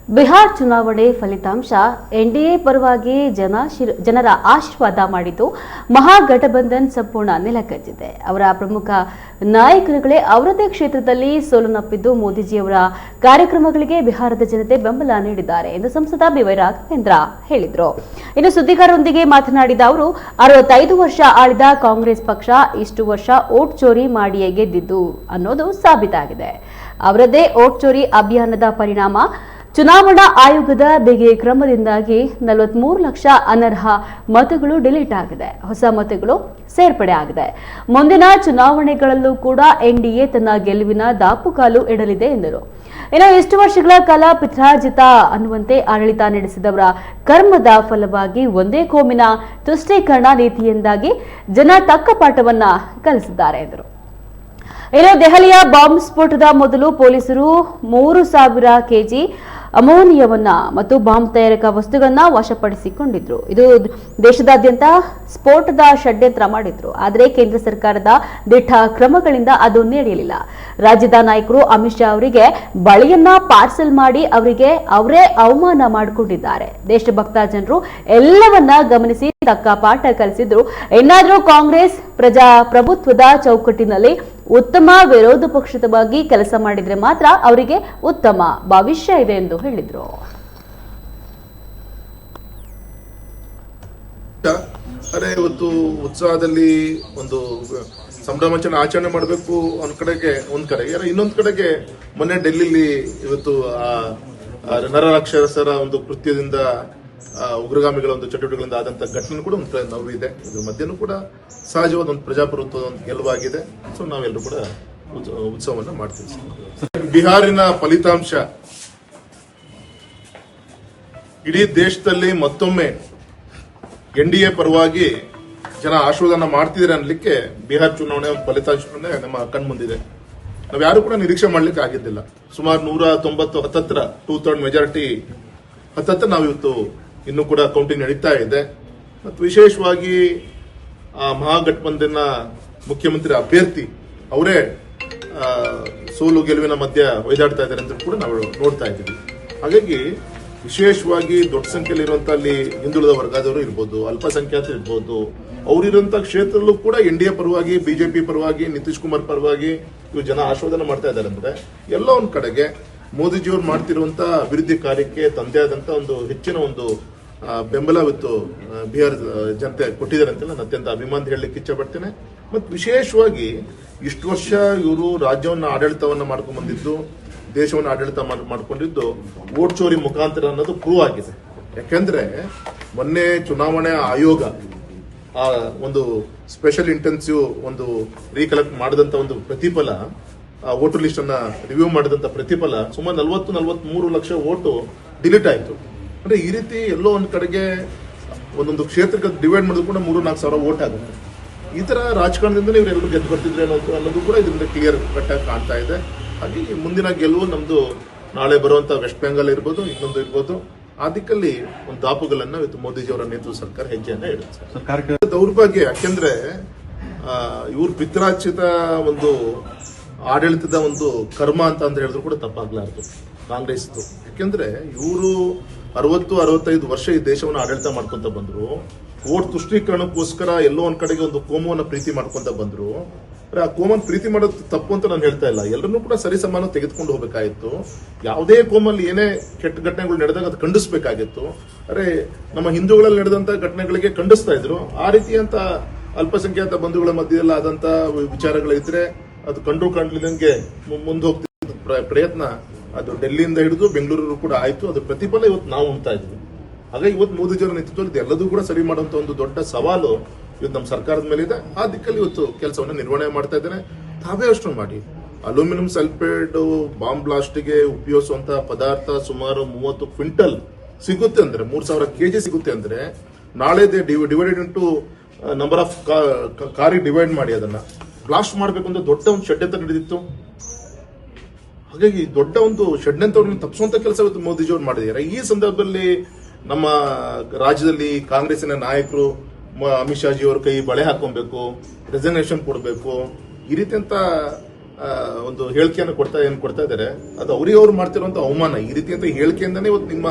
ಬಿಹಾರ್ ಚುನಾವಣೆ ಫಲಿತಾಂಶ ಎನ್ಡಿಎ ಪರವಾಗಿ ಜನರ ಆಶೀರ್ವಾದ ಮಾಡಿದ್ದು ಮಹಾಗಠಬಂಧನ್ ಸಂಪೂರ್ಣ ನೆಲಕಚ್ಚಿದೆ. ಅವರ ಪ್ರಮುಖ ನಾಯಕರುಗಳೇ ಅವರದೇ ಕ್ಷೇತ್ರದಲ್ಲಿ ಸೋಲುನಪ್ಪಿದ್ದು ಮೋದಿಜಿಯವರ ಕಾರ್ಯಕ್ರಮಗಳಿಗೆ ಬಿಹಾರದ ಜನತೆ ಬೆಂಬಲ ನೀಡಿದ್ದಾರೆ ಎಂದು ಸಂಸದ ಬಿವೈ ರಾಘವೇಂದ್ರ ಹೇಳಿದರು. ಇನ್ನು ಸುದ್ದಿಗಾರರೊಂದಿಗೆ ಮಾತನಾಡಿದ ಅವರು 65 ವರ್ಷ ಆಳಿದ ಕಾಂಗ್ರೆಸ್ ಪಕ್ಷ ಇಷ್ಟು ವರ್ಷ ಓಟ್ ಚೋರಿ ಮಾಡಿಯೇ ಗೆದ್ದಿದ್ದು ಅನ್ನೋದು ಸಾಬೀತಾಗಿದೆ. ಅವರದೇ ಓಟ್ ಚೋರಿ ಅಭಿಯಾನದ ಪರಿಣಾಮ ಚುನಾವಣಾ ಆಯೋಗದ ಬಿಗಿ ಕ್ರಮದಿಂದಾಗಿ 43 ಲಕ್ಷ ಅನರ್ಹ ಮತಗಳು ಡಿಲೀಟ್ ಆಗಿದೆ. ಹೊಸ ಮತಗಳು ಸೇರ್ಪಡೆ ಆಗಿದೆ. ಮುಂದಿನ ಚುನಾವಣೆಗಳಲ್ಲೂ ಕೂಡ ಎನ್ಡಿಎ ತನ್ನ ಗೆಲುವಿನ ದಾಪುಗಾಲು ಇಡಲಿದೆ ಎಂದರು. ಇನ್ನು ಇಷ್ಟು ವರ್ಷಗಳ ಕಾಲ ಪಿತ್ರಾರ್ಜಿತ ಅನ್ನುವಂತೆ ಆಡಳಿತ ನಡೆಸಿದವರ ಕರ್ಮದ ಫಲವಾಗಿ ಒಂದೇ ಕೋಮಿನ ತುಷ್ಟೀಕರಣ ನೀತಿಯಿಂದಾಗಿ ಜನ ತಕ್ಕ ಪಾಠವನ್ನ ಕಲಿಸಿದ್ದಾರೆ ಎಂದರು. ಇನ್ನು ದೆಹಲಿಯ ಬಾಂಬ್ ಸ್ಫೋಟದ ಮೊದಲು ಪೊಲೀಸರು 3,000 ಕೆಜಿ ಅಮೋನಿಯಾವನ್ನ ಮತ್ತು ಬಾಂಬ್ ತಯಾರಕ ವಸ್ತುಗಳನ್ನ ವಶಪಡಿಸಿಕೊಂಡಿದ್ರು. ಇದು ದೇಶದಾದ್ಯಂತ ಸ್ಫೋಟದ ಷಡ್ಯಂತ್ರ ಮಾಡಿದ್ರು. ಆದರೆ ಕೇಂದ್ರ ಸರ್ಕಾರದ ದಿಟ್ಟ ಕ್ರಮಗಳಿಂದ ಅದು ನಡೆಯಲಿಲ್ಲ. ರಾಜ್ಯದ ನಾಯಕರು ಅಮಿತ್ ಶಾ ಅವರಿಗೆ ಬಳಿಯನ್ನ ಪಾರ್ಸಲ್ ಮಾಡಿ ಅವರೇ ಅವಮಾನ ಮಾಡಿಕೊಂಡಿದ್ದಾರೆ. ದೇಶಭಕ್ತ ಜನರು ಎಲ್ಲವನ್ನ ಗಮನಿಸಿ ತಕ್ಕ ಪಾಠ ಕಲಿಸಿದ್ರು. ಇನ್ನಾದರೂ ಕಾಂಗ್ರೆಸ್ ಪ್ರಜಾಪ್ರಭುತ್ವದ ಚೌಕಟ್ಟಿನಲ್ಲಿ ಉತ್ತಮ ವಿರೋಧ ಪಕ್ಷದವಾಗಿ ಕೆಲಸ ಮಾಡಿದ್ರೆ ಮಾತ್ರ ಅವರಿಗೆ ಉತ್ತಮ ಭವಿಷ್ಯ ಇದೆ ಎಂದು ಹೇಳಿದ್ರು. ಇವತ್ತು ಉತ್ಸಾಹದಲ್ಲಿ ಒಂದು ಸಂಭ್ರಮಾಚರಣೆ ಆಚರಣೆ ಮಾಡಬೇಕು ಒಂದ್ ಕಡೆಗೆ ಇನ್ನೊಂದ್ ಕಡೆಗೆ ಮೊನ್ನೆ ಡೆಲ್ಲಿಲಿ ಇವತ್ತು ನರರಾಕ್ಷಸರ ಒಂದು ಕೃತ್ಯದಿಂದ ಉಗ್ರಗಾಮಿಗಳ ಒಂದು ಚಟುವಟಿಕೆಗಳಿಂದ ಆದಂತ ಘಟನೆ ಕೂಡ ಒಂದು ನೋವು ಇದೆ. ಇದ್ರ ಮಧ್ಯನೂ ಕೂಡ ಸಹಜವಾದ ಒಂದು ಪ್ರಜಾಪ್ರಭುತ್ವದ ಒಂದು ಗೆಲುವಾಗಿದೆ. ಸೊ ನಾವೆಲ್ಲರೂ ಕೂಡ ಉತ್ಸವವನ್ನು ಮಾಡ್ತೀವಿ. ಬಿಹಾರಿನ ಫಲಿತಾಂಶ ಇಡೀ ದೇಶದಲ್ಲಿ ಮತ್ತೊಮ್ಮೆ ಎನ್ಡಿಎ ಪರವಾಗಿ ಜನ ಆಶೀರ್ವಾದ ಮಾಡ್ತಿದ್ದಾರೆ ಅನ್ನಲಿಕ್ಕೆ ಬಿಹಾರ ಚುನಾವಣೆ ಒಂದು ಫಲಿತಾಂಶ ನಮ್ಮ ಕಣ್ಮುಂದಿದೆ. ನಾವ್ ಯಾರು ಕೂಡ ನಿರೀಕ್ಷೆ ಮಾಡ್ಲಿಕ್ಕೆ ಆಗಿದ್ದಿಲ್ಲ. ಸುಮಾರು 190 ಹತ್ತತ್ರ 2/3 ಮೆಜಾರಿಟಿ ಹತ್ತತ್ರ ನಾವಿವತ್ತು ಇನ್ನೂ ಕೂಡ ಕೌಂಟಿಂಗ್ ನಡೀತಾ ಇದೆ. ಮತ್ತು ವಿಶೇಷವಾಗಿ ಮಹಾಗಠಬಂಧನ್ನ ಮುಖ್ಯಮಂತ್ರಿ ಅಭ್ಯರ್ಥಿ ಅವರೇ ಸೋಲು ಗೆಲುವಿನ ಮಧ್ಯ ಒಯ್ದಾಡ್ತಾ ಇದ್ದಾರೆ ಅಂತ ಕೂಡ ನಾವು ನೋಡ್ತಾ ಇದ್ದೀವಿ. ಹಾಗಾಗಿ ವಿಶೇಷವಾಗಿ ದೊಡ್ಡ ಸಂಖ್ಯೆಯಲ್ಲಿರುವಂತಹ ಅಲ್ಲಿ ಹಿಂದುಳಿದ ವರ್ಗದವರು ಇರ್ಬೋದು, ಅಲ್ಪಸಂಖ್ಯಾತರು ಇರ್ಬೋದು, ಅವರಿರುವಂತಹ ಕ್ಷೇತ್ರದಲ್ಲೂ ಕೂಡ ಎನ್ಡಿಎ ಪರವಾಗಿ, ಬಿಜೆಪಿ ಪರವಾಗಿ, ನಿತೀಶ್ ಕುಮಾರ್ ಪರವಾಗಿ ಇವರು ಜನ ಆಶೀರ್ವಾದ ಮಾಡ್ತಾ ಇದ್ದಾರೆ. ಅಂದ್ರೆ ಎಲ್ಲ ಒಂದ್ ಕಡೆಗೆ ಮೋದಿಜಿಯವರು ಮಾಡ್ತಿರುವಂತಹ ಅಭಿವೃದ್ಧಿ ಕಾರ್ಯಕ್ಕೆ ತಂದೆ ಆದಂತ ಒಂದು ಹೆಚ್ಚಿನ ಒಂದು ಬೆಂಬಲ ಇವತ್ತು ಬಿಹಾರ ಜನತೆ ಕೊಟ್ಟಿದ್ದಾರೆ ಅಂತ ನಾನು ಅತ್ಯಂತ ಅಭಿಮಾನ ಹೇಳಲಿಕ್ಕೆ ಇಚ್ಛೆ ಪಡ್ತೇನೆ. ಮತ್ತು ವಿಶೇಷವಾಗಿ ಇಷ್ಟು ವರ್ಷ ಇವರು ರಾಜ್ಯವನ್ನ ಆಡಳಿತವನ್ನ ಮಾಡ್ಕೊಂಡ್ ಬಂದಿದ್ದು, ದೇಶವನ್ನು ಆಡಳಿತ ಮಾಡ್ಕೊಂಡಿದ್ದು ವೋಟ್ ಚೋರಿ ಮುಖಾಂತರ ಅನ್ನೋದು ಪ್ರೂವ್ ಆಗಿದೆ. ಯಾಕೆಂದ್ರೆ ಮೊನ್ನೆ ಚುನಾವಣೆ ಆಯೋಗ ಒಂದು ಸ್ಪೆಷಲ್ ಇಂಟೆನ್ಸಿವ್ ಒಂದು ರೀಕಲೆಕ್ಟ್ ಮಾಡಿದಂತ ಒಂದು ಪ್ರತಿಫಲ, ವೋಟರ್ ಲಿಸ್ಟ್ ಅನ್ನ ರಿವ್ಯೂ ಮಾಡಿದಂತ ಪ್ರತಿಫಲ ಸುಮಾರು 43 ಲಕ್ಷ ವೋಟು ಡಿಲೀಟ್ ಆಯ್ತು. ಅಂದ್ರೆ ಈ ರೀತಿ ಎಲ್ಲೋ ಒಂದ್ ಕಡೆಗೆ ಒಂದೊಂದು ಕ್ಷೇತ್ರಕ್ಕೆ ಡಿವೈಡ್ ಮಾಡಿದ್ರು ಕೂಡ 3-4 ಸಾವಿರ ವೋಟ್ ಆಗುತ್ತೆ. ಈ ತರ ರಾಜಕಾರಣದಿಂದ ಇವರೆಲ್ಲರೂ ಗೆದ್ದು ಬರ್ತಿದ್ರೆ ಅನ್ನೋದು ಕೂಡ ಇದರಿಂದ ಕ್ಲಿಯರ್ ಕಟ್ ಆಗಿ ಕಾಣ್ತಾ ಇದೆ. ಹಾಗೆ ಮುಂದಿನ ಗೆಲುವು ನಮ್ದು ನಾಳೆ ಬರುವಂತ ವೆಸ್ಟ್ ಬೆಂಗಾಲ್ ಇರ್ಬೋದು, ಇನ್ನೊಂದು ಇರ್ಬೋದು, ಆ ದಿಕ್ಕಲ್ಲಿ ಒಂದು ದಾಪುಗಳನ್ನ ಇವತ್ತು ಮೋದಿಜಿಯವರ ನೇತೃತ್ವ ಸರ್ಕಾರ ಹೆಜ್ಜೆಯನ್ನ ಇಡುತ್ತೆ. ದೌರ್ಭಾಗ್ಯ, ಯಾಕೆಂದ್ರೆ ಇವ್ರ ಪಿತ್ರಾರ್ಜಿತ ಒಂದು ಆಡಳಿತದ ಒಂದು ಕರ್ಮ ಅಂತ ಹೇಳಿದ್ರು ಕೂಡ ತಪ್ಪಾಗ್ಲಾರ್ದು ಕಾಂಗ್ರೆಸ್. ಯಾಕೆಂದ್ರೆ ಇವರು 60-65 ವರ್ಷ ಈ ದೇಶವನ್ನು ಆಡಳಿತ ಮಾಡ್ಕೊಂತ ಬಂದ್ರು. ವೋಟ್ ತುಷ್ಟೀಕರಣಕ್ಕೋಸ್ಕರ ಎಲ್ಲೋ ಒಂದ್ ಕಡೆಗೆ ಒಂದು ಕೋಮವನ್ನ ಪ್ರೀತಿ ಮಾಡ್ಕೊಂತ ಬಂದ್ರು. ಆ ಕೋಮನ್ ಪ್ರೀತಿ ಮಾಡೋದು ತಪ್ಪು ಅಂತ ನಾನು ಹೇಳ್ತಾ ಇಲ್ಲ. ಎಲ್ಲರನ್ನೂ ಕೂಡ ಸರಿ ಸಮಾನ ತೆಗೆದುಕೊಂಡು ಹೋಗಬೇಕಾಗಿತ್ತು. ಯಾವುದೇ ಕೋಮಲ್ಲಿ ಏನೇ ಕೆಟ್ಟ ಘಟನೆಗಳು ನಡೆದಾಗ ಅದು ಖಂಡಿಸಬೇಕಾಗಿತ್ತು. ನಮ್ಮ ಹಿಂದೂಗಳಲ್ಲಿ ನಡೆದಂತ ಘಟನೆಗಳಿಗೆ ಖಂಡಿಸ್ತಾ ಇದ್ರು. ಆ ರೀತಿಯಂತ ಅಲ್ಪಸಂಖ್ಯಾತ ಬಂಧುಗಳ ಮಧ್ಯದಲ್ಲಿ ಆದಂತ ವಿಚಾರಗಳಿದ್ರೆ ಅದು ಕಂಡು ಕಾಣ್ಲಿದಂಗೆ ಮುಂದೆ ಹೋಗ್ತಿದ್ದ ಪ್ರಯತ್ನ ಅದು ಡೆಲ್ಲಿಯಿಂದ ಹಿಡಿದು ಬೆಂಗಳೂರು ಕೂಡ ಆಯ್ತು. ಅದು ಪ್ರತಿಫಲ ಇವತ್ತು ನಾವು ಉಂಟಾ ಇದ್ವಿ. ಹಾಗಾಗಿ ಇವತ್ತು ಮೋದಿಜಿಯವರ ನೇತೃತ್ವದಲ್ಲಿ ಎಲ್ಲದೂ ಕೂಡ ಸರಿ ಮಾಡುವಂತ ಒಂದು ದೊಡ್ಡ ಸವಾಲು ಇವತ್ತು ನಮ್ಮ ಸರ್ಕಾರದ ಮೇಲೆ ಇದೆ. ಆ ದಿಕ್ಕಲ್ಲಿ ಇವತ್ತು ಕೆಲಸವನ್ನು ನಿರ್ವಹಣೆ ಮಾಡ್ತಾ ಇದ್ದೇನೆ. ತಾವೇ ಅಷ್ಟು ಮಾಡಿ ಅಲ್ಯೂಮಿನಿಯಂ ಸಲ್ಫೇಟ್ ಬಾಂಬ್ ಬ್ಲಾಸ್ಟ್ಗೆ ಉಪಯೋಗಿಸುವಂತಹ ಪದಾರ್ಥ ಸುಮಾರು 30 ಕ್ವಿಂಟಲ್ ಸಿಗುತ್ತೆ ಅಂದ್ರೆ 3,000 ಕೆಜಿ ಸಿಗುತ್ತೆ ಅಂದ್ರೆ ನಾಳೆ ಡಿವೈಡೆಡ್ ಇಂಟು ನಂಬರ್ ಆಫ್ ಕಾರಿಗೆ ಡಿವೈಡ್ ಮಾಡಿ ಅದನ್ನ ಬ್ಲಾಸ್ಟ್ ಮಾಡಬೇಕು ಅಂತ ದೊಡ್ಡ ಒಂದು ಷಡ್ಯಂತ್ರ ನಡೆದಿತ್ತು. ಹಾಗಾಗಿ ದೊಡ್ಡ ಒಂದು ಷಡ್ಯಂತ್ರವನ್ನು ತಪ್ಪಿಸುವಂತ ಕೆಲಸ ಇವತ್ತು ಮೋದಿಜಿಯವರು ಮಾಡಿದ್ದಾರೆ. ಈ ಸಂದರ್ಭದಲ್ಲಿ ನಮ್ಮ ರಾಜ್ಯದಲ್ಲಿ ಕಾಂಗ್ರೆಸ್ಸಿನ ನಾಯಕರು ಅಮಿತ್ ಶಾ ಜಿ ಅವ್ರ ಕೈ ಬಳೆ ಹಾಕೊಬೇಕು, ರೆಸಿಗ್ನೇಷನ್ ಕೊಡಬೇಕು, ಈ ರೀತಿಯಂತ ಒಂದು ಹೇಳಿಕೆಯನ್ನು ಕೊಡ್ತಾ ಇದ್ದಾರೆ ಅದು ಅವರಿಗೆ ಅವ್ರು ಮಾಡ್ತಿರುವಂತ ಅವಮಾನ. ಈ ರೀತಿಯಂತ ಹೇಳಿಕೆಯಿಂದನೇ ಇವತ್ತು ನಿಮ್ಮ